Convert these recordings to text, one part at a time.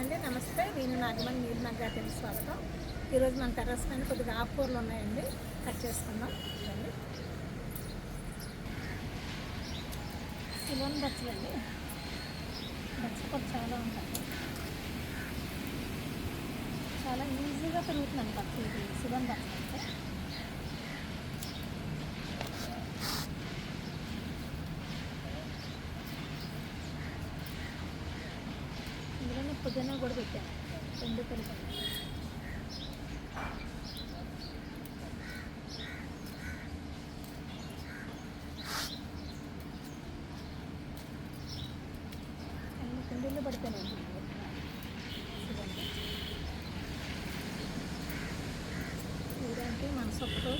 అండి నమస్తే. నేను నాగమణి నీరు నగ్గారికి స్వాగతం. ఈరోజు మన టెర్రస్ పైన కొద్దిగా ఆకుకూరలు ఉన్నాయండి, కట్ చేసుకుందాం. చూడండి, సిలోన్ బచ్చలండి. బచ్చకూర చాలా ఉంటుంది, చాలా ఈజీగా పెరుగుతుందండి బచ్చ. ఇది సిలోన్ బచ్చలు అంటే ఇందులోనే పుదీనా కూడా పెట్టాను, 2 పెరుగుతాయి. అన్ని కుండీల్లో పడిపోయినాయి. ఇదంటే మన సొప్పు.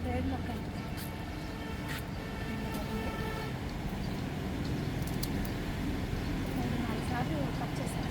రేడ్ మొక్క 4 సార్లు కట్ చేశాను.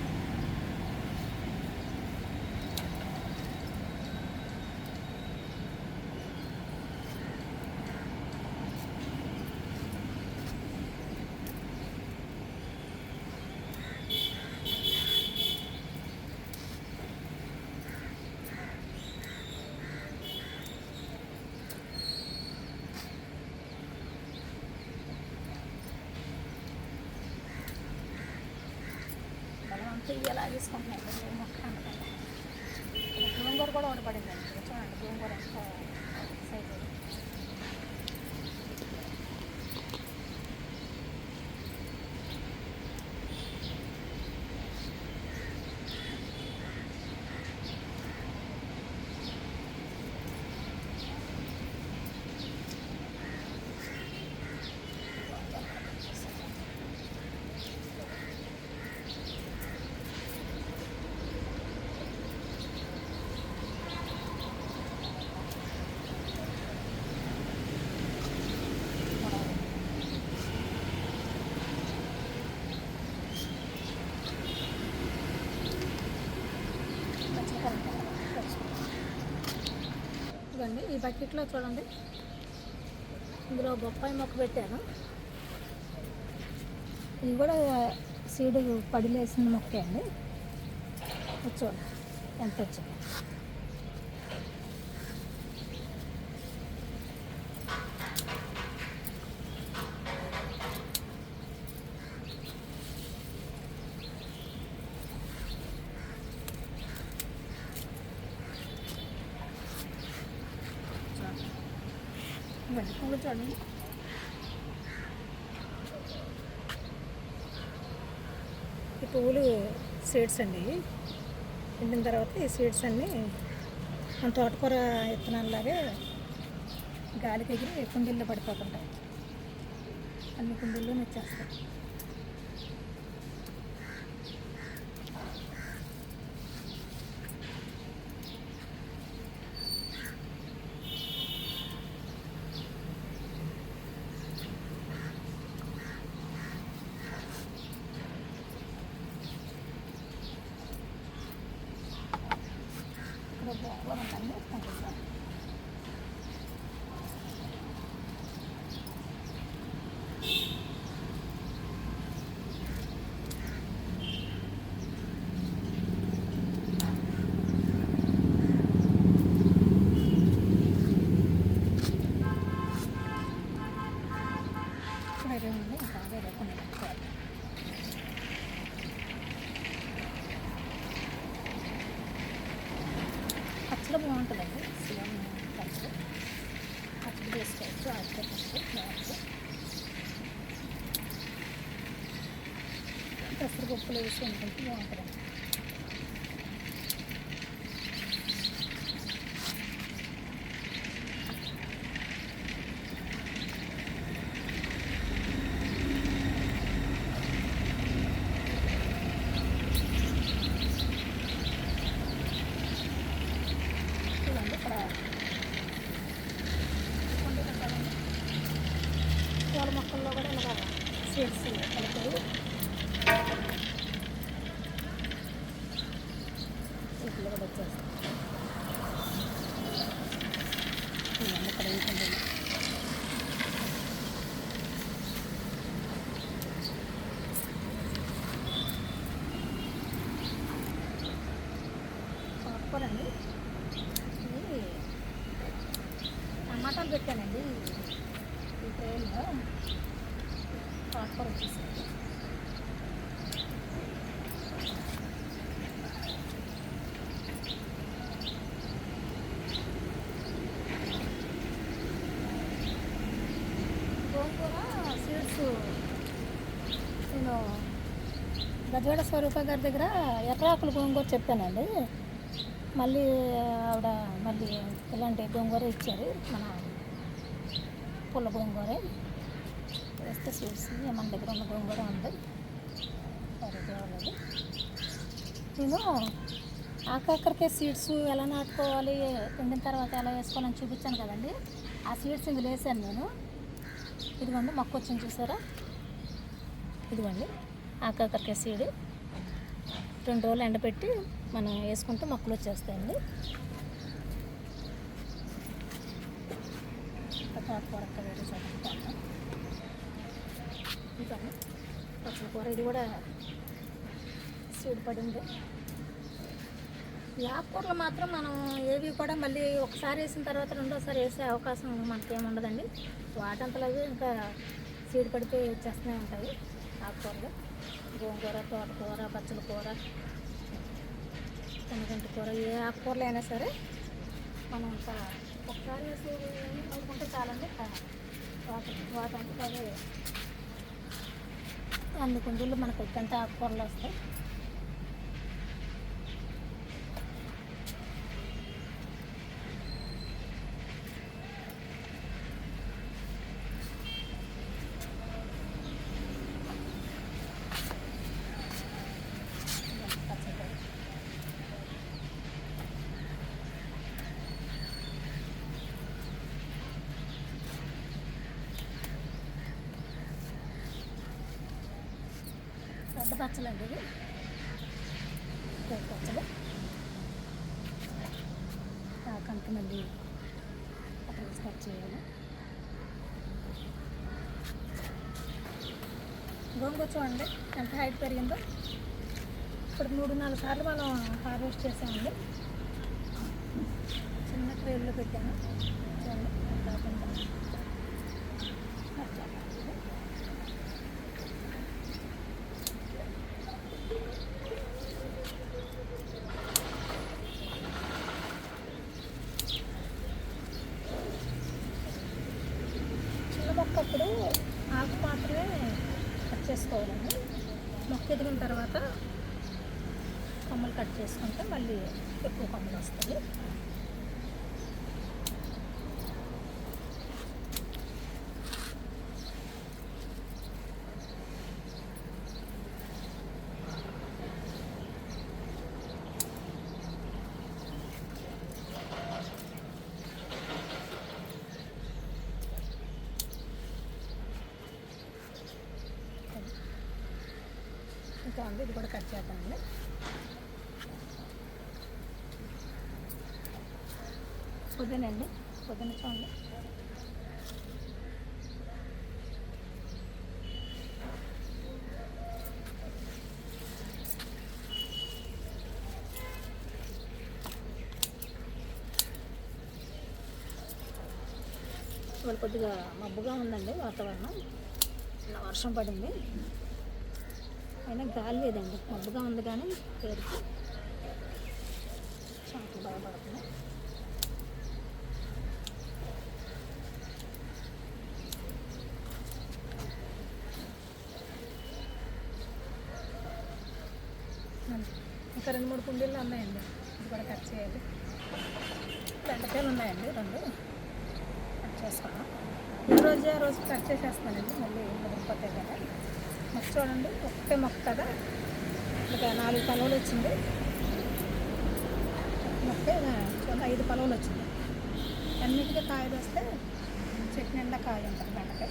అంతా ఇలా తీసుకుంటున్నాయి మొక్క అందుకని. గోంగూర కూడా ఒకటి పడిందండి. చూడండి గోంగూర ఎంత సైజు. ఇదండి ఈ బకెట్లో చూడండి, ఇందులో బొప్పాయి మొక్క పెట్టాను. ఇది కూడా సీడ్ పడిలేసిన మొక్కే అండి. చూడండి ఎంత వచ్చింది. ఇవన్నీ పువ్వు చూడండి. ఈ పువ్వులు సీడ్స్ అండి. ఎండిన తర్వాత ఈ సీడ్స్ అన్నీ మన తోటకూర విత్తనాలలాగే గాలికి ఎగిరి కుండీల్లో పడిపోతుంటాయి. అన్ని కుండీల్లో వచ్చేస్తాయి. బాగుందండి. వేరే ఉంది, ఇంకా వేరే కొన్ని పచ్చడి బాగుంటుందండి. సిలోన్ పచ్చడి వేసుకోవచ్చు. ఆకుకూర పచ్చడి బాగుంటుంది. పెసరపప్పులు వేసి వండుకుంటే బాగుంటుందండి. పూల మొక్కల్లో కూడా ఇలా సీడ్స్ కలిపి ఇల్లు కూడా వచ్చేస్తాం. ఇక్కడ ఏంటంటే పాపరండి, ఇది టమాటాలు పెట్టానండి ఈ ట్రైన్లో. పాపర్ వచ్చేసింది. గోంగూర సీడ్స్ నేను గజవాడ స్వరూప గారి దగ్గర ఎకరాకులు గోంగూర చెప్పానండి. మళ్ళీ ఆవిడ మళ్ళీ ఇలాంటి గోంగూర ఇచ్చారు, మన పుల్ల గోంగూర వేస్తే సీడ్స్ మన దగ్గర ఉన్న గోంగూర ఉంది. నేను ఆకాకరకాయ సీడ్స్ ఎలా నాటుకోవాలి, ఎండిన తర్వాత ఎలా వేసుకోవాలని చూపించాను కదండి. ఆ సీడ్స్ ఇందులో వేసాను నేను. ఇదిగోండి మొక్క వచ్చింది చూసారా, ఇదిగోండి ఆకాకరకాయ సీడ్. 2 రోజులు ఎండపెట్టి మనం వేసుకుంటే మొక్కలు వచ్చేస్తాయండి. తోటకూర వేరే చదువుతాను. ఇంకా పచ్చల కూర ఇది కూడా సీడ్ పడింది. ఈ ఆకుకూరలు మాత్రం మనం ఏవి కూడా మళ్ళీ ఒకసారి వేసిన తర్వాత రెండోసారి వేసే అవకాశం మనకేముండదండి. వాటంతలో ఇంకా సీడ్ పడితే వచ్చేస్తూనే ఉంటాయి ఆకుకూరలు. గోంగూర, తోటకూర, పచ్చల కూర, శనగంటి కూర, ఏ ఆకుకూరలు అయినా సరే మనం ఇంకా ఒకసారి వేసి అనుకుంటే చాలండి. వాటంతా అన్ని కుండీలు మనకు ఎక్కంటే ఆకుకూరలు వస్తాయి. పెద్ద పచ్చలండి ఇవి, పెద్ద పచ్చలు. కంట మళ్ళీ అక్కడ కట్ చేయాలి. గోంగూర చూడండి ఎంత హైట్ పెరిగిందో. ఇప్పుడు 3-4 సార్లు మనం హార్వెస్ట్ చేసామండి. చిన్న ట్రైల్లో పెట్టాను చూడండి. మొక్కప్పుడు ఆకు మాత్రమే కట్ చేసుకోవాలండి. మొక్క ఎదిగిన తర్వాత కొమ్మలు కట్ చేసుకుంటే మళ్ళీ ఎక్కువ కొమ్మలు వస్తాయి. ఇంకా ఉంది, ఇది కూడా కట్ చేద్దామండి. పుదీనండి, పుదీనా చూడండి. ఇవాళ కొద్దిగా మబ్బుగా ఉందండి వాతావరణం, చిన్న వర్షం పడింది. అయినా గాలి లేదండి, మబ్బుగా ఉంది కానీ పేరుకి చాలా భయపడుతుంది. ఇంకా 2-3 కుండీలు ఉన్నాయండి, ఇది కూడా కట్ చేయాలి. బెండకాయలు ఉన్నాయండి 2 కట్ చేసుకున్నాం. ఈ రోజు ఆ రోజు కట్ చేసేస్తానండి, మళ్ళీ ముదిరిపోతాయి కదా. మొక్క చూడండి, ఒకే మొక్క కదా, ఇంకా 4 పలవలు వచ్చింది. మొక్క చూడండి 5 పలవలు వచ్చింది. అన్నిటికీ కాయలు వస్తే చెట్టు నిండా కాయ ఉంటుంది బెండకాయ.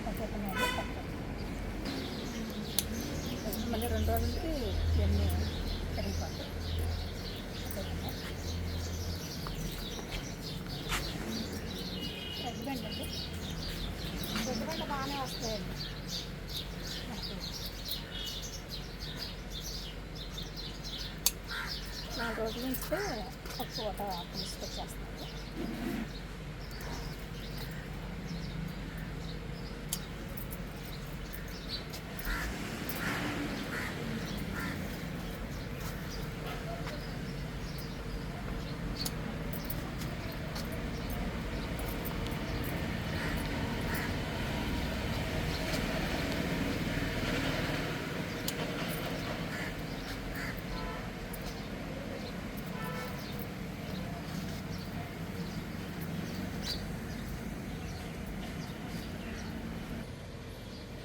పక్కనే మళ్ళీ 2 రోజులకి ఇవన్నీ పెరిగిపోతాయి. వస్తాయండి. 4 రోజులు ఉంచితే ఒక పూట పులుసుకొచ్చేస్తుంది.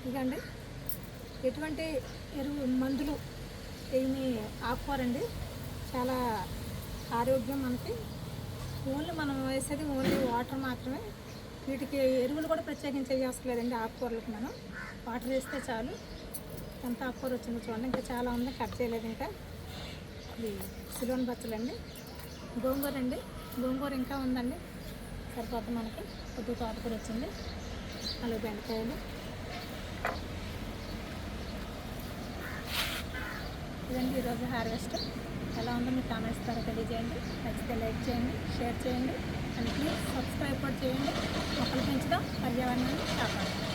ఇదండి ఎటువంటి మందులు ఏమి ఆకుకూరండి, చాలా ఆరోగ్యం మనకి. ఓన్లీ మనం వేసేది ఓన్లీ వాటర్ మాత్రమే. వీటికి ఎరువులు కూడా ప్రత్యేకించి వేయవసలేదండి. ఆకుకూరలకు మనం వాటర్ వేస్తే చాలు. ఎంత ఆకుకూర వచ్చిందో చూడండి. ఇంకా చాలా ఉంది, కట్ చేయలేదు ఇంకా. ఇది సిలోన్ బచ్చలండి. గోంగూర అండి, గోంగూర ఇంకా ఉందండి, సరిపోతుంది మనకి. కొద్దిగా తోటకూర వచ్చింది, అలాగే బెండకాయలు. ఇదండి ఈరోజు హార్వెస్ట్. ఎలా ఉందో మీ కామెంట్స్ ద్వారా తెలియజేయండి. నచ్చితే లైక్ చేయండి, షేర్ చేయండి, అండ్ ప్లీజ్ సబ్స్క్రైబ్ కూడా చేయండి. మొక్కలు పెంచుదాం, పర్యావరణాన్ని కాపాడుతాం.